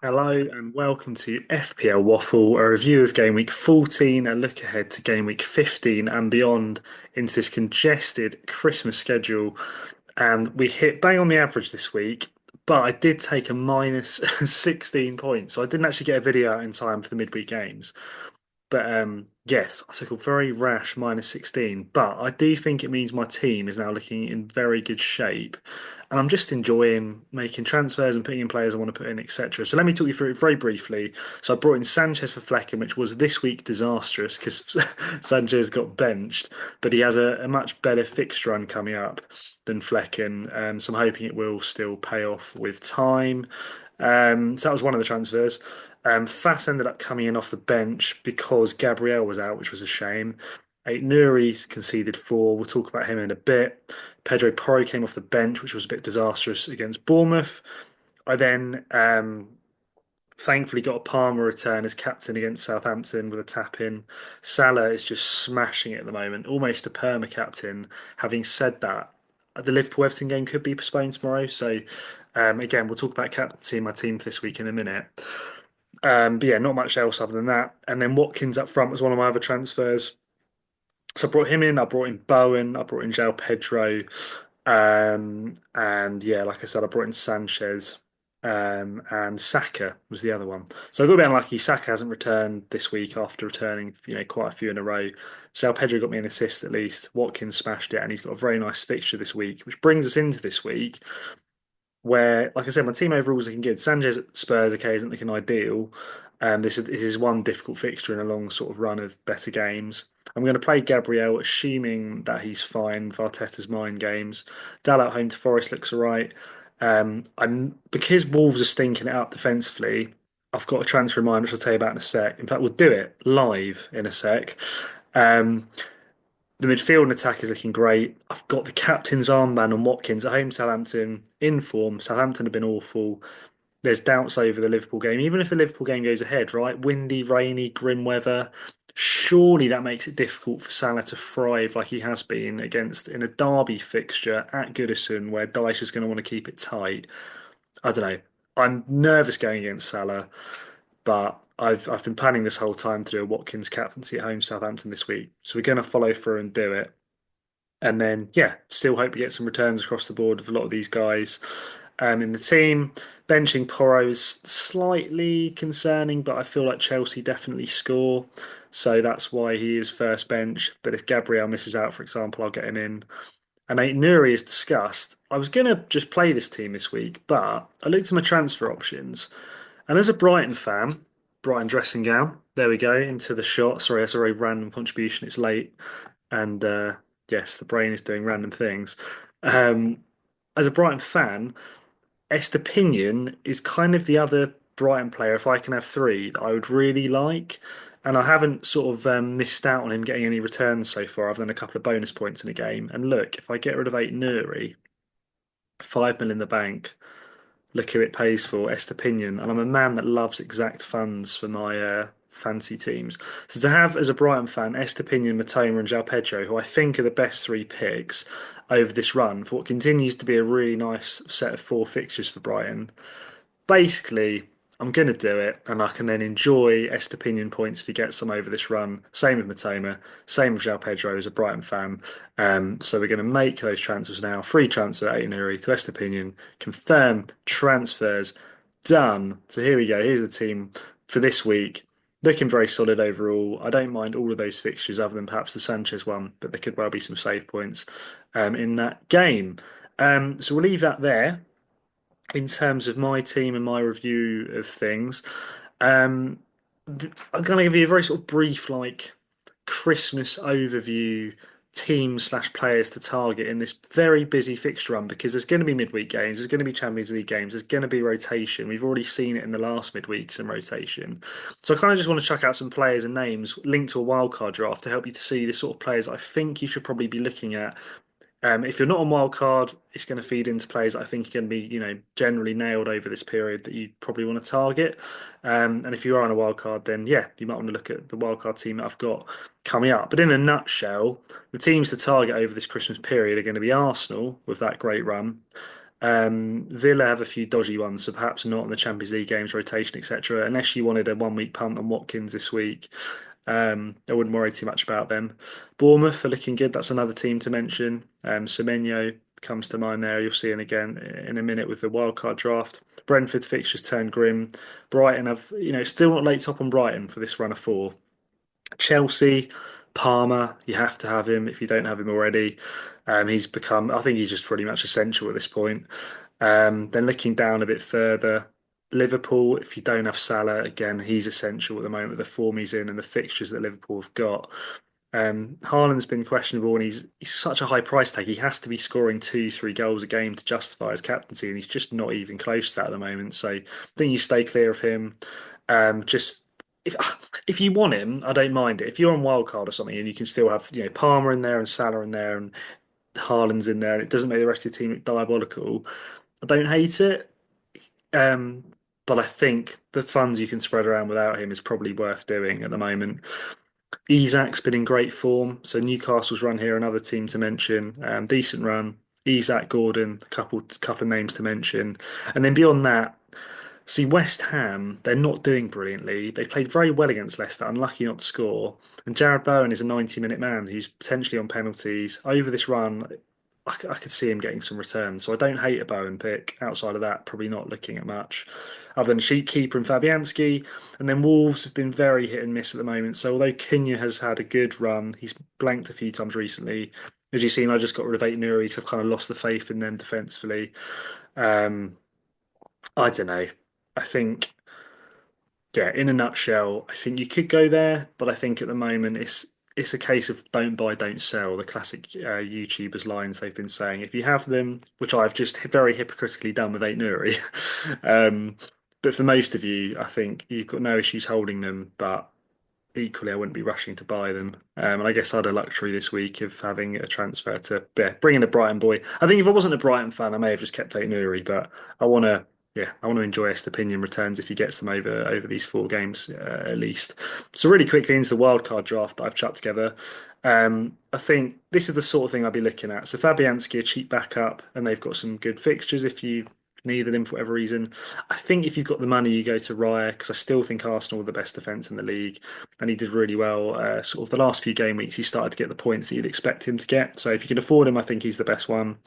Hello and welcome to FPL Waffle, a review of game week 14, a look ahead to game week 15 and beyond into this congested Christmas schedule. And we hit bang on the average this week, but I did take a minus 16 points. So I didn't actually get a video out in time for the midweek games. But yes, I took a very rash minus 16. But I do think it means my team is now looking in very good shape. And I'm just enjoying making transfers and putting in players I want to put in, etc. So let me talk you through it very briefly. So I brought in Sanchez for Flecken, which was this week disastrous because Sanchez got benched, but he has a much better fixture run coming up than Flecken. So I'm hoping it will still pay off with time. So that was one of the transfers. Fass ended up coming in off the bench because Gabriel was out, which was a shame. Eight Nuri conceded four. We'll talk about him in a bit. Pedro Porro came off the bench, which was a bit disastrous against Bournemouth. I then thankfully got a Palmer return as captain against Southampton with a tap in. Salah is just smashing it at the moment, almost a perma captain. Having said that, the Liverpool Everton game could be postponed tomorrow. So again, we'll talk about captaincy my team for this week in a minute. But yeah, not much else other than that. And then Watkins up front was one of my other transfers. So I brought him in. I brought in Bowen. I brought in João Pedro. And yeah, like I said, I brought in Sanchez. And Saka was the other one. So I got a bit unlucky. Saka hasn't returned this week after returning, quite a few in a row. João Pedro got me an assist at least. Watkins smashed it, and he's got a very nice fixture this week, which brings us into this week where, like I said, my team overall is looking good. Sanchez at Spurs, okay, isn't looking ideal. This is one difficult fixture in a long sort of run of better games. I'm going to play Gabriel, assuming that he's fine with Arteta's mind games. Dal at home to Forest looks all right. I'm because Wolves are stinking it up defensively. I've got a transfer in mind, which I'll tell you about in a sec. In fact, we'll do it live in a sec. Um, the midfield and attack is looking great. I've got the captain's armband on Watkins at home. Southampton in form. Southampton have been awful. There's doubts over the Liverpool game. Even if the Liverpool game goes ahead, right? Windy, rainy, grim weather. Surely that makes it difficult for Salah to thrive like he has been against in a derby fixture at Goodison where Dyche is going to want to keep it tight. I don't know. I'm nervous going against Salah, but I've been planning this whole time to do a Watkins captaincy at home Southampton this week. So we're going to follow through and do it. And then, yeah, still hope we get some returns across the board with a lot of these guys in the team. Benching Porro is slightly concerning, but I feel like Chelsea definitely score. So that's why he is first bench. But if Gabriel misses out, for example, I'll get him in. And Nuri is discussed. I was going to just play this team this week, but I looked at my transfer options. And as a Brighton fan, Brighton dressing gown, there we go, into the shot. Sorry, that's a very random contribution. It's late. And yes, the brain is doing random things. Um, as a Brighton fan, Estepinian is kind of the other Brighton player, if I can have three, that I would really like. And I haven't sort of missed out on him getting any returns so far, other than a couple of bonus points in a game. And look, if I get rid of 8 Nuri, 5 mil in the bank, look who it pays for, Estepinian. And I'm a man that loves exact funds for my fancy teams. So to have as a Brighton fan, Estepinian, Matoma, and João Pedro, who I think are the best three picks over this run for what continues to be a really nice set of four fixtures for Brighton. Basically, I'm going to do it, and I can then enjoy Estepinian points if he gets some over this run. Same with Matoma, same with João Pedro as a Brighton fan. So we're going to make those transfers now. Free transfer Aït-Nouri to Estepinian. Confirm transfers done. So here we go. Here's the team for this week. Looking very solid overall. I don't mind all of those fixtures other than perhaps the Sanchez one, but there could well be some save points in that game. So we'll leave that there in terms of my team and my review of things. Um, I'm going to give you a very sort of brief, like Christmas overview team slash players to target in this very busy fixture run because there's going to be midweek games, there's going to be Champions League games, there's going to be rotation. We've already seen it in the last midweek, some rotation. So I kind of just want to chuck out some players and names linked to a wildcard draft to help you to see the sort of players I think you should probably be looking at if you're not on wildcard, it's going to feed into players that I think are going to be, generally nailed over this period that you probably want to target. And if you are on a wildcard, then yeah, you might want to look at the wildcard team that I've got coming up. But in a nutshell, the teams to target over this Christmas period are going to be Arsenal with that great run. Villa have a few dodgy ones, so perhaps not in the Champions League games, rotation, etc. Unless you wanted a 1 week punt on Watkins this week, I wouldn't worry too much about them. Bournemouth are looking good. That's another team to mention. Semenyo comes to mind there. You'll see him again in a minute with the wildcard draft. Brentford fixtures turned grim. Brighton have, still not late top on Brighton for this run of four. Chelsea, Palmer, you have to have him if you don't have him already. I think he's just pretty much essential at this point. Then looking down a bit further, Liverpool, if you don't have Salah, again, he's essential at the moment with the form he's in and the fixtures that Liverpool have got. Haaland's been questionable and he's such a high price tag. He has to be scoring 2, 3 goals a game to justify his captaincy, and he's just not even close to that at the moment. So I think you stay clear of him. Just if if you want him, I don't mind it. If you're on wildcard or something and you can still have, Palmer in there and Salah in there and Haaland's in there and it doesn't make the rest of the team look diabolical, I don't hate it. Um, but I think the funds you can spread around without him is probably worth doing at the moment. Isak's been in great form. So Newcastle's run here, another team to mention. Decent run. Isak, Gordon, a couple of names to mention. And then beyond that, see West Ham, they're not doing brilliantly. They played very well against Leicester, unlucky not to score. And Jared Bowen is a 90-minute man who's potentially on penalties. Over this run, I could see him getting some returns. So I don't hate a Bowen pick. Outside of that, probably not looking at much. Other than Sheep Keeper and Fabianski. And then Wolves have been very hit and miss at the moment. So although Cunha has had a good run, he's blanked a few times recently. As you've seen, I just got rid of Eight Nuri because I've kind of lost the faith in them defensively. Um, I don't know. I think, yeah, in a nutshell, I think you could go there, but I think at the moment it's a case of don't buy, don't sell. The classic YouTubers lines they've been saying. If you have them, which I've just very hypocritically done with Eight Nuri, um, but for most of you, I think you've got no issues holding them, but equally, I wouldn't be rushing to buy them. And I guess I had a luxury this week of having a transfer to bring in a Brighton boy. I think if I wasn't a Brighton fan, I may have just kept Ait Nouri, but I want to. Yeah, I want to enjoy Estepinian returns if he gets them over these 4 games at least. So really quickly into the wildcard draft that I've chucked together. I think this is the sort of thing I'd be looking at. So Fabianski, a cheap backup, and they've got some good fixtures if you needed him for whatever reason. I think if you've got the money, you go to Raya because I still think Arsenal are the best defence in the league and he did really well. Sort of the last few game weeks, he started to get the points that you'd expect him to get. So if you can afford him, I think he's the best one.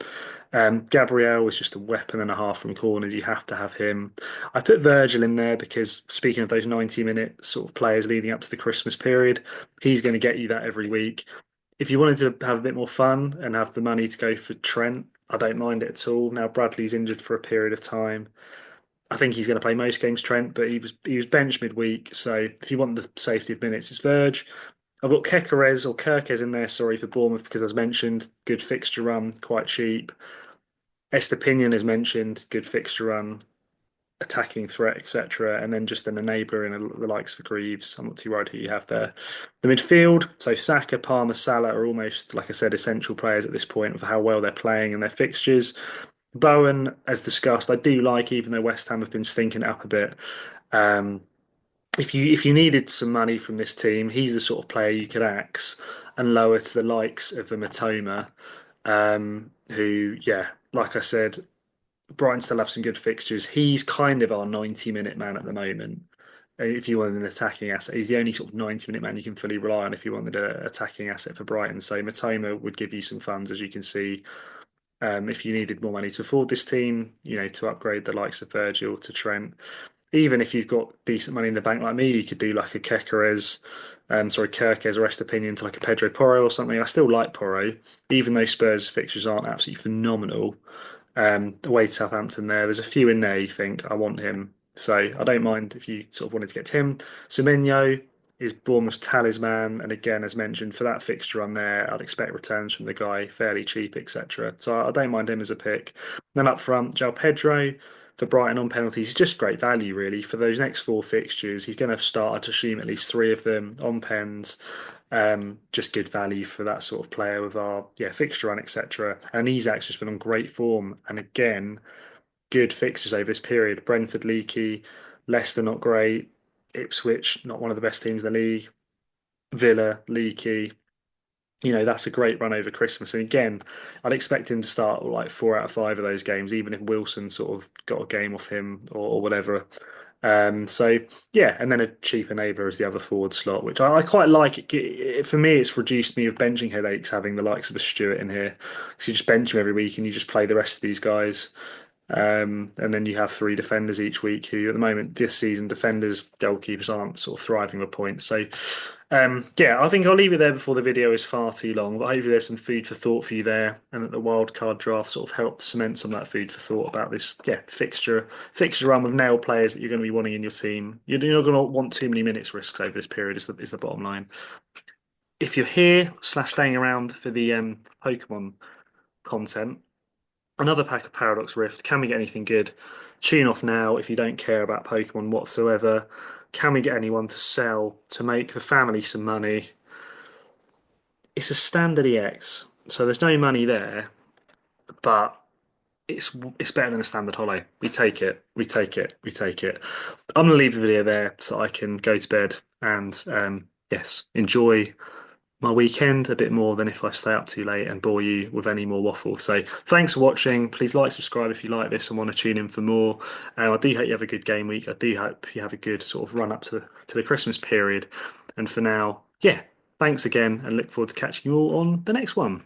Gabriel is just a weapon and a half from corners. You have to have him. I put Virgil in there because speaking of those 90-minute sort of players leading up to the Christmas period, he's going to get you that every week. If you wanted to have a bit more fun and have the money to go for Trent, I don't mind it at all. Now Bradley's injured for a period of time. I think he's going to play most games, Trent, but he was benched midweek. So if you want the safety of minutes, it's Verge. I've got Kekeres or Kirkes in there, sorry, for Bournemouth because as mentioned, good fixture run, quite cheap. Estepinian as mentioned, good fixture run, attacking threat, etc. And then just an enabler in the likes of Greaves. I'm not too worried who you have there. The midfield, so Saka, Palmer, Salah are almost, like I said, essential players at this point of how well they're playing and their fixtures. Bowen, as discussed, I do like, even though West Ham have been stinking it up a bit. Um, if you needed some money from this team, he's the sort of player you could axe and lower to the likes of the Matoma, who, yeah, like I said, Brighton still have some good fixtures. He's kind of our 90-minute man at the moment. If you wanted an attacking asset, he's the only sort of 90-minute man you can fully rely on if you wanted an attacking asset for Brighton. So Matoma would give you some funds, as you can see. If you needed more money to afford this team, to upgrade the likes of Virgil to Trent. Even if you've got decent money in the bank like me, you could do like a Kekeres, Kirkes or Estepinian to like a Pedro Porro or something. I still like Porro, even though Spurs fixtures aren't absolutely phenomenal. Away to Southampton there's a few in there you think I want him. So I don't mind if you sort of wanted to get him. Semenyo is Bournemouth's talisman, and again, as mentioned, for that fixture on there, I'd expect returns from the guy, fairly cheap, etc. So I don't mind him as a pick. Then up front, João Pedro for Brighton on penalties. He's just great value, really. For those next 4 fixtures, he's going to start to assume at least 3 of them on pens. Just good value for that sort of player with our fixture run, etc. And Isak's just been on great form, and again, good fixtures over this period. Brentford leaky, Leicester not great, Ipswich not one of the best teams in the league, Villa leaky. that's a great run over Christmas. And again, I'd expect him to start like 4 out of 5 of those games, even if Wilson sort of got a game off him or whatever. So yeah, and then a cheaper neighbour as the other forward slot, which I quite like. For me, it's reduced me of benching headaches having the likes of a Stewart in here. So you just bench him every week and you just play the rest of these guys. And then you have 3 defenders each week who, at the moment, this season, defenders, goalkeepers aren't sort of thriving with points. So, yeah, I think I'll leave it there before the video is far too long. But hopefully, there's some food for thought for you there, and that the wild card draft sort of helped cement some of that food for thought about this, yeah, fixture run with nail players that you're going to be wanting in your team. You're not going to want too many minutes risks over this period. Is the bottom line. If you're here slash staying around for the Pokemon content. Another pack of Paradox Rift. Can we get anything good? Tune off now if you don't care about Pokemon whatsoever. Can we get anyone to sell to make the family some money? It's a standard EX, so there's no money there, but it's better than a standard holo. We take it. We take it. We take it. I'm gonna leave the video there so I can go to bed and yes, enjoy my weekend a bit more than if I stay up too late and bore you with any more waffle. So thanks for watching. Please like, subscribe if you like this and want to tune in for more. I do hope you have a good game week. I do hope you have a good sort of run up to the Christmas period. And for now, yeah, thanks again and look forward to catching you all on the next one.